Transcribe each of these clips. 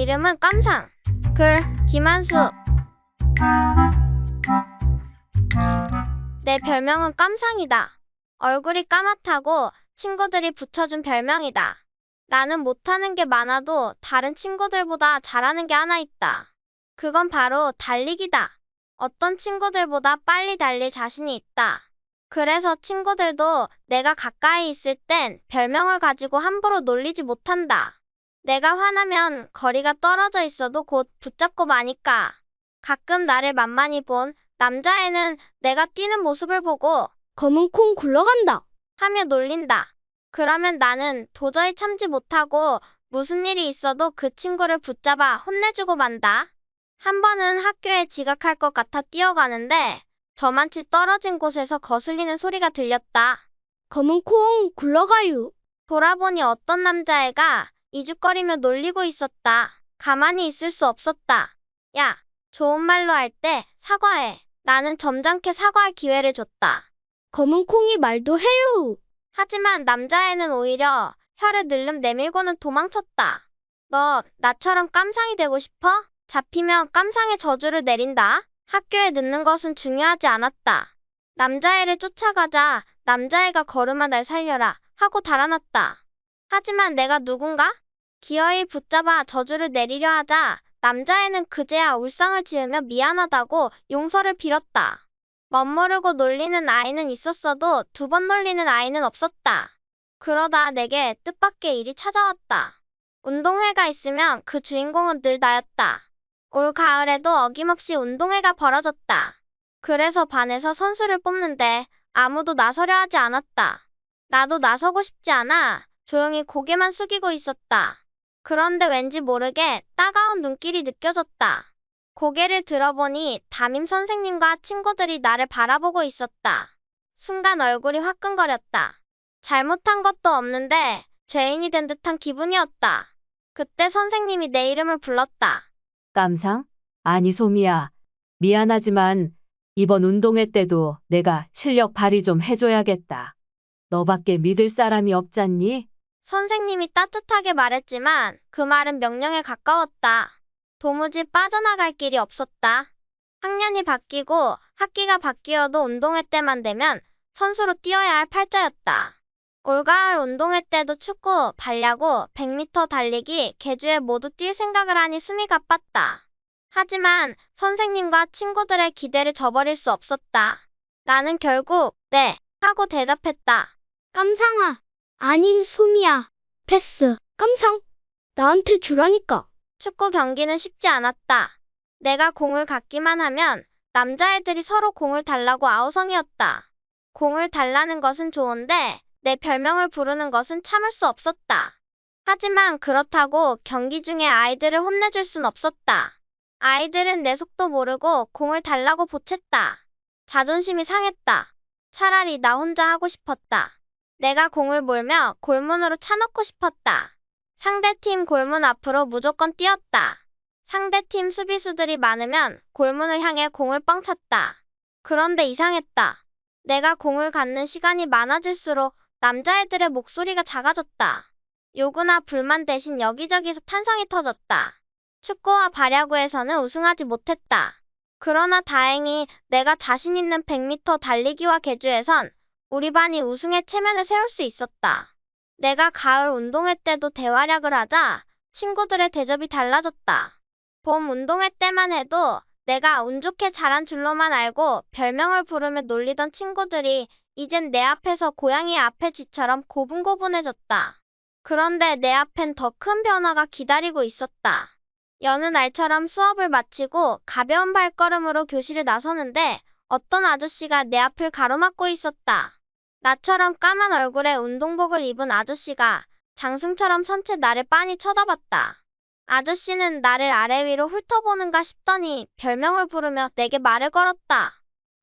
이름은 깜상. 글, 김한수. 내 별명은 깜상이다. 얼굴이 까맣다고 친구들이 붙여준 별명이다. 나는 못하는 게 많아도 다른 친구들보다 잘하는 게 하나 있다. 그건 바로 달리기다. 어떤 친구들보다 빨리 달릴 자신이 있다. 그래서 친구들도 내가 가까이 있을 땐 별명을 가지고 함부로 놀리지 못한다. 내가 화나면 거리가 떨어져 있어도 곧 붙잡고 마니까. 가끔 나를 만만히 본 남자애는 내가 뛰는 모습을 보고 검은 콩 굴러간다. 하며 놀린다. 그러면 나는 도저히 참지 못하고 무슨 일이 있어도 그 친구를 붙잡아 혼내주고 만다. 한 번은 학교에 지각할 것 같아 뛰어가는데 저만치 떨어진 곳에서 거슬리는 소리가 들렸다. 검은 콩 굴러가유. 돌아보니 어떤 남자애가 이죽거리며 놀리고 있었다. 가만히 있을 수 없었다. 야, 좋은 말로 할 때 사과해. 나는 점잖게 사과할 기회를 줬다. 검은 콩이 말도 해유. 하지만 남자애는 오히려 혀를 늘름 내밀고는 도망쳤다. 너 나처럼 깜상이 되고 싶어? 잡히면 깜상의 저주를 내린다. 학교에 늦는 것은 중요하지 않았다. 남자애를 쫓아가자 남자애가 걸음아 날 살려라 하고 달아났다. 하지만 내가 누군가? 기어이 붙잡아 저주를 내리려 하자 남자애는 그제야 울상을 지으며 미안하다고 용서를 빌었다. 멋모르고 놀리는 아이는 있었어도 두 번 놀리는 아이는 없었다. 그러다 내게 뜻밖의 일이 찾아왔다. 운동회가 있으면 그 주인공은 늘 나였다. 올 가을에도 어김없이 운동회가 벌어졌다. 그래서 반에서 선수를 뽑는데 아무도 나서려 하지 않았다. 나도 나서고 싶지 않아 조용히 고개만 숙이고 있었다. 그런데 왠지 모르게 따가운 눈길이 느껴졌다. 고개를 들어보니 담임 선생님과 친구들이 나를 바라보고 있었다. 순간 얼굴이 화끈거렸다. 잘못한 것도 없는데 죄인이 된 듯한 기분이었다. 그때 선생님이 내 이름을 불렀다. 깜상? 아니 소미야. 미안하지만 이번 운동회 때도 내가 실력 발휘 좀 해줘야겠다. 너밖에 믿을 사람이 없잖니? 선생님이 따뜻하게 말했지만 그 말은 명령에 가까웠다. 도무지 빠져나갈 길이 없었다. 학년이 바뀌고 학기가 바뀌어도 운동회 때만 되면 선수로 뛰어야 할 팔자였다. 올가을 운동회 때도 축구, 발야구, 100m 달리기, 계주에 모두 뛸 생각을 하니 숨이 가빴다. 하지만 선생님과 친구들의 기대를 저버릴 수 없었다. 나는 결국 네 하고 대답했다. 깜상아. 아니 소미야. 패스. 깜상. 나한테 주라니까. 축구 경기는 쉽지 않았다. 내가 공을 갖기만 하면 남자애들이 서로 공을 달라고 아우성이었다. 공을 달라는 것은 좋은데 내 별명을 부르는 것은 참을 수 없었다. 하지만 그렇다고 경기 중에 아이들을 혼내줄 순 없었다. 아이들은 내 속도 모르고 공을 달라고 보챘다. 자존심이 상했다. 차라리 나 혼자 하고 싶었다. 내가 공을 몰며 골문으로 차넣고 싶었다. 상대팀 골문 앞으로 무조건 뛰었다. 상대팀 수비수들이 많으면 골문을 향해 공을 뻥 찼다. 그런데 이상했다. 내가 공을 갖는 시간이 많아질수록 남자애들의 목소리가 작아졌다. 요구나 불만 대신 여기저기서 탄성이 터졌다. 축구와 발야구에서는 우승하지 못했다. 그러나 다행히 내가 자신 있는 100m 달리기와 계주에선 우리 반이 우승의 체면을 세울 수 있었다. 내가 가을 운동회 때도 대활약을 하자 친구들의 대접이 달라졌다. 봄 운동회 때만 해도 내가 운 좋게 잘한 줄로만 알고 별명을 부르며 놀리던 친구들이 이젠 내 앞에서 고양이 앞에 쥐처럼 고분고분해졌다. 그런데 내 앞엔 더 큰 변화가 기다리고 있었다. 여느 날처럼 수업을 마치고 가벼운 발걸음으로 교실을 나서는데 어떤 아저씨가 내 앞을 가로막고 있었다. 나처럼 까만 얼굴에 운동복을 입은 아저씨가 장승처럼 선 채 나를 빤히 쳐다봤다. 아저씨는 나를 아래 위로 훑어보는가 싶더니 별명을 부르며 내게 말을 걸었다.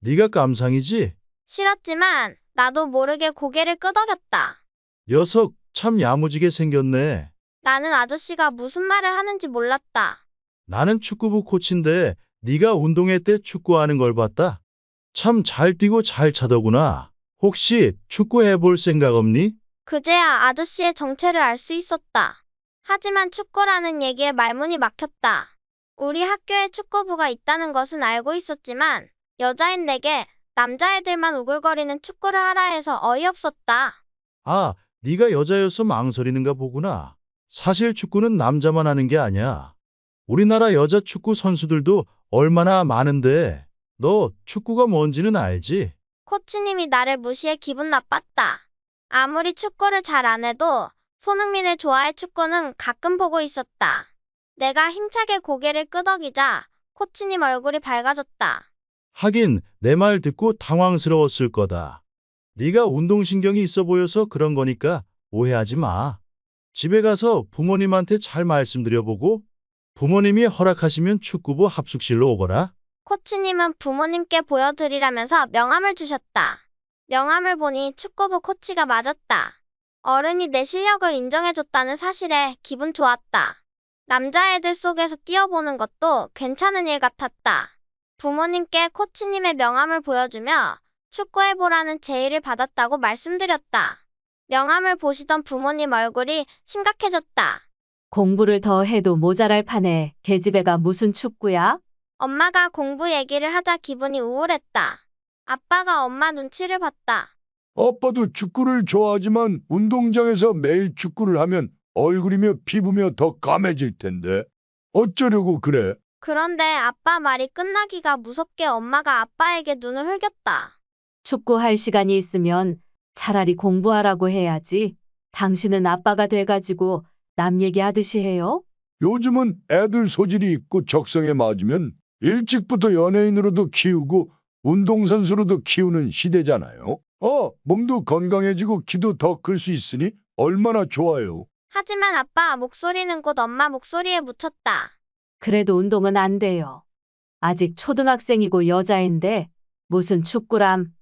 네가 깜상이지? 싫었지만 나도 모르게 고개를 끄덕였다. 녀석 참 야무지게 생겼네. 나는 아저씨가 무슨 말을 하는지 몰랐다. 나는 축구부 코치인데 네가 운동회 때 축구하는 걸 봤다. 참 잘 뛰고 잘 차더구나. 혹시 축구 해볼 생각 없니? 그제야 아저씨의 정체를 알 수 있었다. 하지만 축구라는 얘기에 말문이 막혔다. 우리 학교에 축구부가 있다는 것은 알고 있었지만 여자인 내게 남자애들만 우글거리는 축구를 하라 해서 어이없었다. 아, 네가 여자여서 망설이는가 보구나. 사실 축구는 남자만 하는 게 아니야. 우리나라 여자 축구 선수들도 얼마나 많은데 너 축구가 뭔지는 알지? 코치님이 나를 무시해 기분 나빴다. 아무리 축구를 잘 안 해도 손흥민을 좋아해 축구는 가끔 보고 있었다. 내가 힘차게 고개를 끄덕이자 코치님 얼굴이 밝아졌다. 하긴 내 말 듣고 당황스러웠을 거다. 네가 운동신경이 있어 보여서 그런 거니까 오해하지 마. 집에 가서 부모님한테 잘 말씀드려보고 부모님이 허락하시면 축구부 합숙실로 오거라. 코치님은 부모님께 보여드리라면서 명함을 주셨다. 명함을 보니 축구부 코치가 맞았다. 어른이 내 실력을 인정해줬다는 사실에 기분 좋았다. 남자애들 속에서 뛰어보는 것도 괜찮은 일 같았다. 부모님께 코치님의 명함을 보여주며 축구해보라는 제의를 받았다고 말씀드렸다. 명함을 보시던 부모님 얼굴이 심각해졌다. 공부를 더 해도 모자랄 판에 계집애가 무슨 축구야? 엄마가 공부 얘기를 하자 기분이 우울했다. 아빠가 엄마 눈치를 봤다. 아빠도 축구를 좋아하지만 운동장에서 매일 축구를 하면 얼굴이며 피부며 더 까매질 텐데. 어쩌려고 그래? 그런데 아빠 말이 끝나기가 무섭게 엄마가 아빠에게 눈을 흘겼다. 축구할 시간이 있으면 차라리 공부하라고 해야지. 당신은 아빠가 돼가지고 남 얘기하듯이 해요? 요즘은 애들 소질이 있고 적성에 맞으면 일찍부터 연예인으로도 키우고 운동선수로도 키우는 시대잖아요. 몸도 건강해지고 키도 더 클 수 있으니 얼마나 좋아요. 하지만 아빠 목소리는 곧 엄마 목소리에 묻혔다. 그래도 운동은 안 돼요. 아직 초등학생이고 여자인데 무슨 축구람.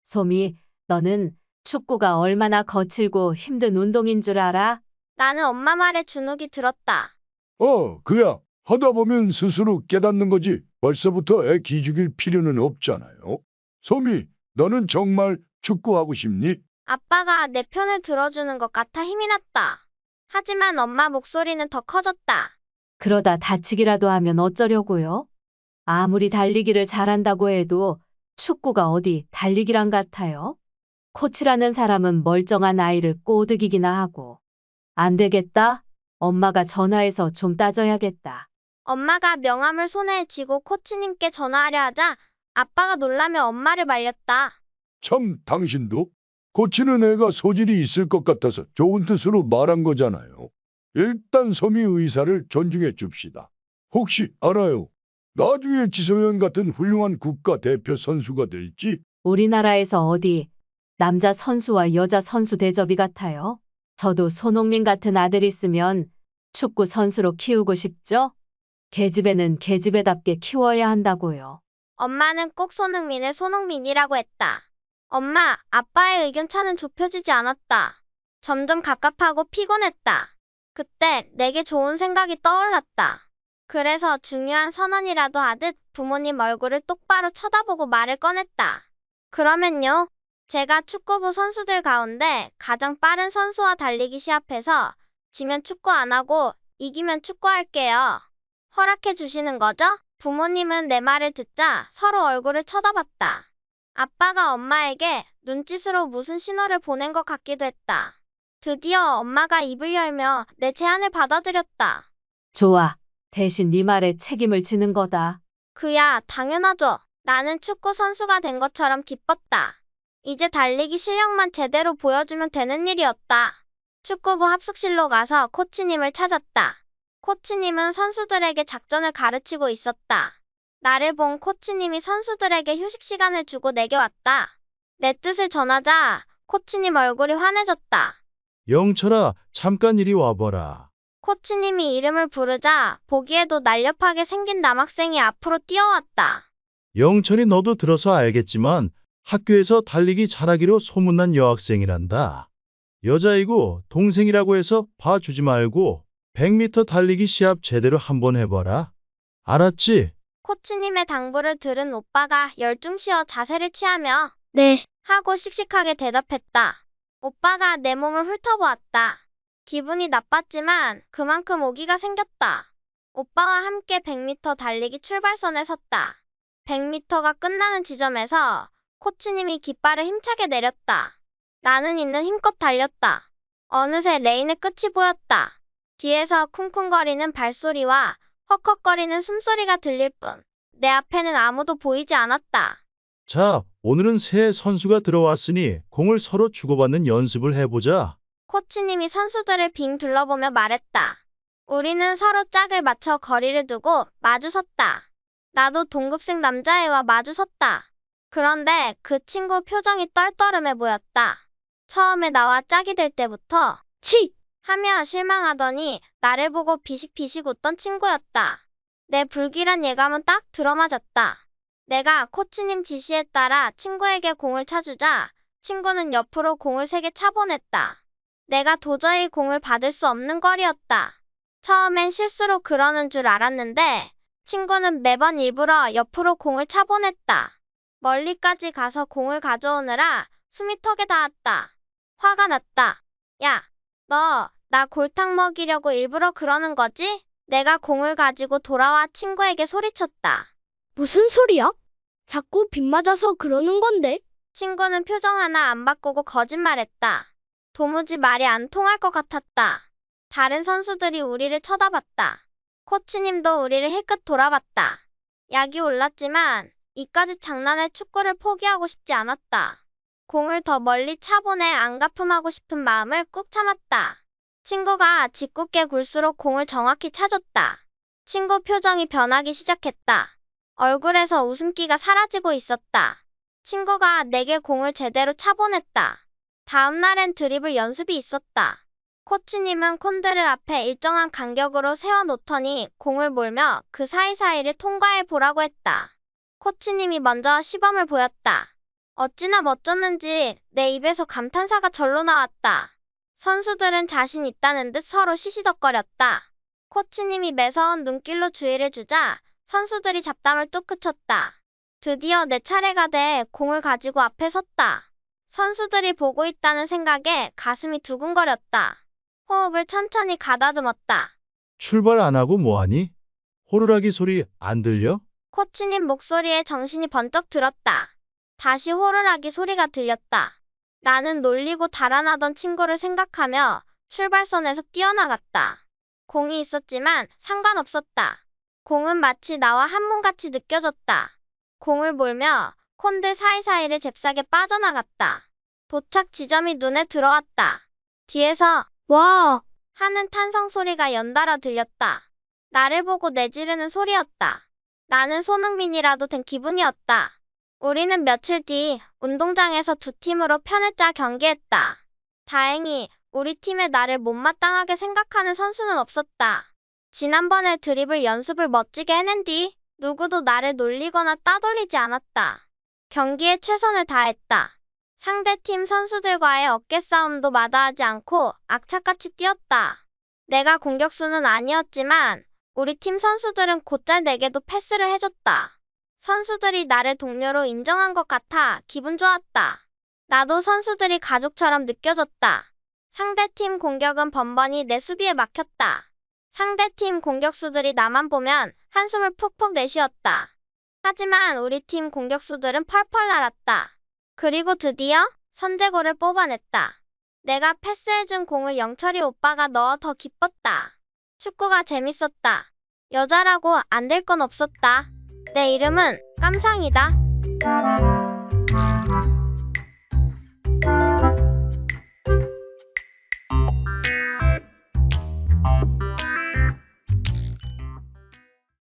소미, 너는 축구가 얼마나 거칠고 힘든 운동인 줄 알아? 나는 엄마 말에 주눅이 들었다. 그야 하다 보면 스스로 깨닫는 거지. 벌써부터 애 기죽일 필요는 없잖아요. 소미, 너는 정말 축구하고 싶니? 아빠가 내 편을 들어주는 것 같아 힘이 났다. 하지만 엄마 목소리는 더 커졌다. 그러다 다치기라도 하면 어쩌려고요? 아무리 달리기를 잘한다고 해도 축구가 어디 달리기랑 같아요? 코치라는 사람은 멀쩡한 아이를 꼬드기기나 하고. 안 되겠다. 엄마가 전화해서 좀 따져야겠다. 엄마가 명함을 손에 쥐고 코치님께 전화하려 하자 아빠가 놀라며 엄마를 말렸다. 참, 당신도? 고치는 애가 소질이 있을 것 같아서 좋은 뜻으로 말한 거잖아요. 일단 소미 의사를 존중해 줍시다. 혹시 알아요? 나중에 지소연 같은 훌륭한 국가대표 선수가 될지? 우리나라에서 어디 남자 선수와 여자 선수 대접이 같아요? 저도 손흥민 같은 아들 있으면 축구 선수로 키우고 싶죠? 계집애는 계집애답게 키워야 한다고요. 엄마는 꼭 손흥민을 손흥민이라고 했다. 엄마, 아빠의 의견 차는 좁혀지지 않았다. 점점 갑갑하고 피곤했다. 그때 내게 좋은 생각이 떠올랐다. 그래서 중요한 선언이라도 하듯 부모님 얼굴을 똑바로 쳐다보고 말을 꺼냈다. 그러면요, 제가 축구부 선수들 가운데 가장 빠른 선수와 달리기 시합해서 지면 축구 안 하고 이기면 축구할게요. 허락해 주시는 거죠? 부모님은 내 말을 듣자 서로 얼굴을 쳐다봤다. 아빠가 엄마에게 눈짓으로 무슨 신호를 보낸 것 같기도 했다. 드디어 엄마가 입을 열며 내 제안을 받아들였다. 좋아. 대신 네 말에 책임을 지는 거다. 그야 당연하죠. 나는 축구 선수가 된 것처럼 기뻤다. 이제 달리기 실력만 제대로 보여주면 되는 일이었다. 축구부 합숙실로 가서 코치님을 찾았다. 코치님은 선수들에게 작전을 가르치고 있었다. 나를 본 코치님이 선수들에게 휴식 시간을 주고 내게 왔다. 내 뜻을 전하자 코치님 얼굴이 환해졌다. 영철아, 잠깐 이리 와봐라. 코치님이 이름을 부르자 보기에도 날렵하게 생긴 남학생이 앞으로 뛰어왔다. 영철이 너도 들어서 알겠지만 학교에서 달리기 잘하기로 소문난 여학생이란다. 여자이고 동생이라고 해서 봐주지 말고 100m 달리기 시합 제대로 한번 해봐라. 알았지? 코치님의 당부를 들은 오빠가 열중시어 자세를 취하며 네. 하고 씩씩하게 대답했다. 오빠가 내 몸을 훑어보았다. 기분이 나빴지만 그만큼 오기가 생겼다. 오빠와 함께 100m 달리기 출발선에 섰다. 100m가 끝나는 지점에서 코치님이 깃발을 힘차게 내렸다. 나는 있는 힘껏 달렸다. 어느새 레인의 끝이 보였다. 뒤에서 쿵쿵거리는 발소리와 헉헉거리는 숨소리가 들릴 뿐 내 앞에는 아무도 보이지 않았다. 자, 오늘은 새 선수가 들어왔으니 공을 서로 주고받는 연습을 해보자. 코치님이 선수들을 빙 둘러보며 말했다. 우리는 서로 짝을 맞춰 거리를 두고 마주 섰다. 나도 동급생 남자애와 마주 섰다. 그런데 그 친구 표정이 떨떠름해 보였다. 처음에 나와 짝이 될 때부터 치! 하며 실망하더니 나를 보고 비식비식 웃던 친구였다. 내 불길한 예감은 딱 들어맞았다. 내가 코치님 지시에 따라 친구에게 공을 차주자 친구는 옆으로 공을 3개 차보냈다. 내가 도저히 공을 받을 수 없는 거리였다. 처음엔 실수로 그러는 줄 알았는데 친구는 매번 일부러 옆으로 공을 차보냈다. 멀리까지 가서 공을 가져오느라 숨이 턱에 닿았다. 화가 났다. 야, 너 나 골탕 먹이려고 일부러 그러는 거지? 내가 공을 가지고 돌아와 친구에게 소리쳤다. 무슨 소리야? 자꾸 빗 맞아서 그러는 건데. 친구는 표정 하나 안 바꾸고 거짓말했다. 도무지 말이 안 통할 것 같았다. 다른 선수들이 우리를 쳐다봤다. 코치님도 우리를 힐끗 돌아봤다. 약이 올랐지만 이까지 장난의 축구를 포기하고 싶지 않았다. 공을 더 멀리 차보내 안갚음하고 싶은 마음을 꾹 참았다. 친구가 짓궂게 굴수록 공을 정확히 차줬다. 친구 표정이 변하기 시작했다. 얼굴에서 웃음기가 사라지고 있었다. 친구가 내게 공을 제대로 차보냈다. 다음 날엔 드리블 연습이 있었다. 코치님은 콘들을 앞에 일정한 간격으로 세워놓더니 공을 몰며 그 사이사이를 통과해 보라고 했다. 코치님이 먼저 시범을 보였다. 어찌나 멋졌는지 내 입에서 감탄사가 절로 나왔다. 선수들은 자신 있다는 듯 서로 시시덕거렸다. 코치님이 매서운 눈길로 주의를 주자 선수들이 잡담을 뚝 그쳤다. 드디어 내 차례가 돼 공을 가지고 앞에 섰다. 선수들이 보고 있다는 생각에 가슴이 두근거렸다. 호흡을 천천히 가다듬었다. 출발 안 하고 뭐하니? 호루라기 소리 안 들려? 코치님 목소리에 정신이 번쩍 들었다. 다시 호루라기 소리가 들렸다. 나는 놀리고 달아나던 친구를 생각하며 출발선에서 뛰어나갔다. 공이 있었지만 상관없었다. 공은 마치 나와 한 몸같이 느껴졌다. 공을 몰며 콘들 사이사이를 잽싸게 빠져나갔다. 도착 지점이 눈에 들어왔다. 뒤에서 와, 하는 탄성 소리가 연달아 들렸다. 나를 보고 내지르는 소리였다. 나는 손흥민이라도 된 기분이었다. 우리는 며칠 뒤 운동장에서 두 팀으로 편을 짜 경기했다. 다행히 우리 팀에 나를 못마땅하게 생각하는 선수는 없었다. 지난번에 드리블 연습을 멋지게 해낸 뒤 누구도 나를 놀리거나 따돌리지 않았다. 경기에 최선을 다했다. 상대팀 선수들과의 어깨싸움도 마다하지 않고 악착같이 뛰었다. 내가 공격수는 아니었지만 우리 팀 선수들은 곧잘 내게도 패스를 해줬다. 선수들이 나를 동료로 인정한 것 같아 기분 좋았다. 나도 선수들이 가족처럼 느껴졌다. 상대팀 공격은 번번이 내 수비에 막혔다. 상대팀 공격수들이 나만 보면 한숨을 푹푹 내쉬었다. 하지만 우리 팀 공격수들은 펄펄 날았다. 그리고 드디어 선제골을 뽑아냈다. 내가 패스해준 공을 영철이 오빠가 넣어 더 기뻤다. 축구가 재밌었다. 여자라고 안 될 건 없었다. 내 이름은 깜상이다.